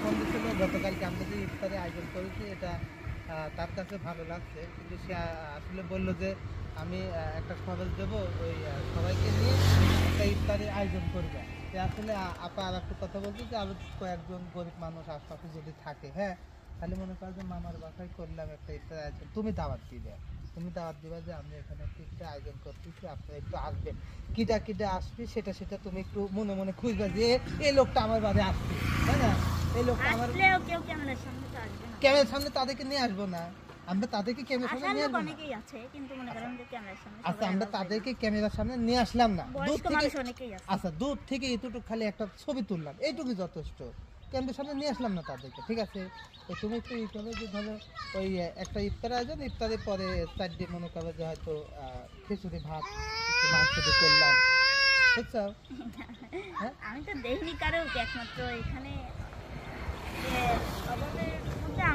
Phone দিচ্ছিল গতকালকে আমরা যে ইফতারে আয়োজন করেছি এটা তার কাছে ভালো লাগছে, কিন্তু সে আসলে বললো যে আমি একটা খবর দেবো ওই সবাইকে নিয়ে একটা ইফতারের আয়োজন করবে। সে আসলে আপা আর একটু কথা বলছি যে আরও কয়েকজন গরিব মানুষ আশপাশে যদি থাকে, হ্যাঁ, তাহলে মনে করো যে মামার বাসায় করলাম একটা ইফতার আয়োজন, তুমি দাওয়াত দিবে, তুমি দাওয়াত দিবা যে আমরা এখানে একটা ইফতার আয়োজন করতেছি, আপনারা একটু আসবেন, কিটা কিটা আসবি সেটা সেটা তুমি একটু মনে মনে খুঁজবে যে এই লোকটা আমার বাড়ি আসবে, তাই না? এই লোকটা আমার ক্যামেরার সামনে তাদেরকে নিয়ে আসবো না, আমরা তাদেরকে ক্যামেরার সামনে নিয়ে আসবো না। আচ্ছা, আমরা তাদেরকে ক্যামেরার সামনে নিয়ে আসলাম না, দূর থেকে, আচ্ছা দূর থেকে এতটুকু খালি একটা ছবি তুললাম, এইটুকুই যথেষ্ট, ক্যামেরার সামনে নিয়ে আসলাম না তাদেরকে, ঠিক আছে? তো তুমি একটু ই করো যে ধরো ওই একটা ইফতার আয়োজন, ইফতারের পরে চারটে মনে করো যে হয়তো খিচুড়ি ভাত একটু মাংস দিয়ে করলাম, বুঝছো? হ্যাঁ, আমি তো দেখিনি কারো, একমাত্র এখানে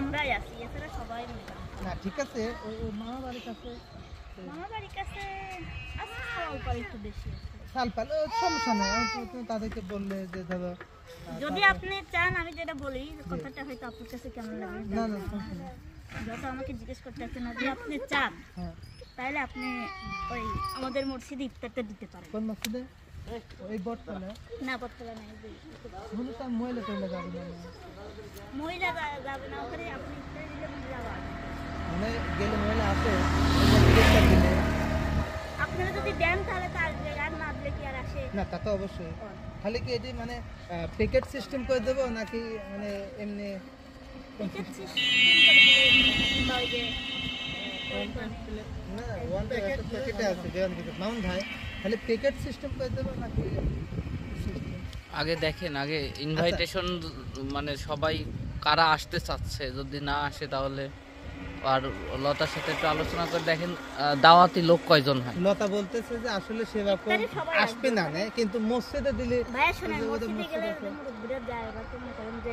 আমরাই আছি, এছাড়া সবাই না ঠিক আছে, ওই মামা বাড়ির কাছে, মামা বাড়ির কাছে আছে, অল্প একটু বেশি আছে। সালপাল সমস্যা নেই, তুমি তাদেরকে বললে যে ধরো যদি আপনি চান আমি যেটা বলি কথাটা হয়তো আপনার কাছে কেমন লাগে না না সমস্যা নেই, যত আমাকে জিজ্ঞেস করতে হচ্ছে না, যদি আপনি চান হ্যাঁ, তাহলে আপনি ওই আমাদের মসজিদে ইফতারটা দিতে পারেন। কোন মসজিদে? ওই বটতলা? না বটতলা নাই, মনে তো মহিলা টইলা যাবে না, মহিলা যাবে না ওখানে, আপনি ইফতার দিলে মহিলা যাবে, মানে গেলে মহিলা আছে মসজিদটা দিলে, আপনারা যদি দেন তাহলে তো আসবে, আর না দিলে কি আর আসে? না তা তো অবশ্যই। খালি কি এটি মানে প্যাকেট সিস্টেম করে দেবো নাকি মানে এমনি প্যাকেট সিস্টেম করে দিলে বা ওই যে না ওয়ান প্যাকেটে আছে দেওয়ান দিকে মাউন্ট ভাই, খালি প্যাকেট সিস্টেম করে দেবো নাকি সিস্টেম? আগে দেখেন, আগে ইনভাইটেশন মানে সবাই কারা আসতে চাচ্ছে, যদি না আসে তাহলে আর লতার সাথে একটু আলোচনা করে দেখেন দাওয়াতি লোক কয়জন হয়। লতা বলতেছে যে আসলে সেরকম আসবে না, কিন্তু মসজিদে দিলে ভাইয়া শোনেন, মসজিদে গেলে মুরব্বীরা যায়, বা তো মনে করেন যে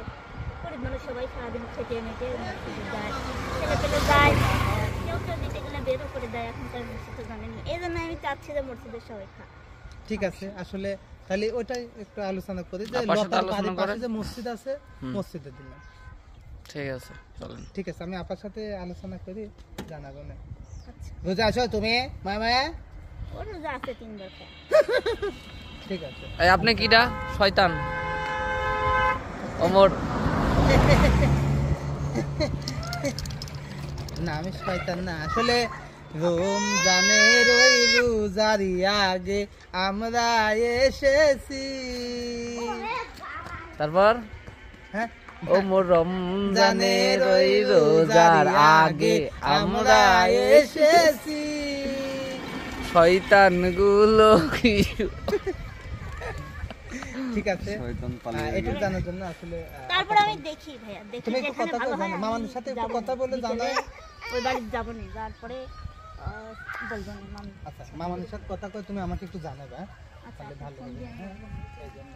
গরিব মানুষ সবাই সারাদিন খেটে মেটে মসজিদে যায়, ছেলে পেলে যায়, কেউ কেউ দিতে গেলে বেরও করে দেয়, এখনকার মসজিদে জানেন, এই জন্য আমি চাচ্ছি যে মসজিদের সবাই খা। ঠিক আছে, আসলে তাহলে ওটাই একটু আলোচনা করি যে লতার বাড়ির পাশে যে মসজিদ আছে মসজিদে দিলাম। ঠিক আছে, চলেন। ঠিক আছে, আমি আপার সাথে আলোচনা করি, জানাবো না। আচ্ছা, রোজা আছো তুমি মামা? ও রোজা আছে 3 বছর। ঠিক আছে, এই আপনি কিডা শয়তান ওমর? না আমি শয়তান না, আসলে রমজানের ওই রোজারি আগে আমরা এসেছি, তারপর হ্যাঁ ওমর রমজানের ওই রোজার আগে আমরা এসেছি, শয়তান গুলো কি ঠিক আছে, এটা জানার জন্য আসলে তারপর আমি দেখি ভাইয়া, দেখি তুমি একটু যেখানে কথা ভালো বলো, হয় মামার সাথে একটু কথা বলে জানাই। ওই বাড়ি যাবো না, তারপরে বলবেন মামি। আচ্ছা, মামার সাথে কথা কই তুমি আমাকে একটু জানাবে, হ্যাঁ? আচ্ছা, তাহলে ভালো হবে, হ্যাঁ, এই জন্য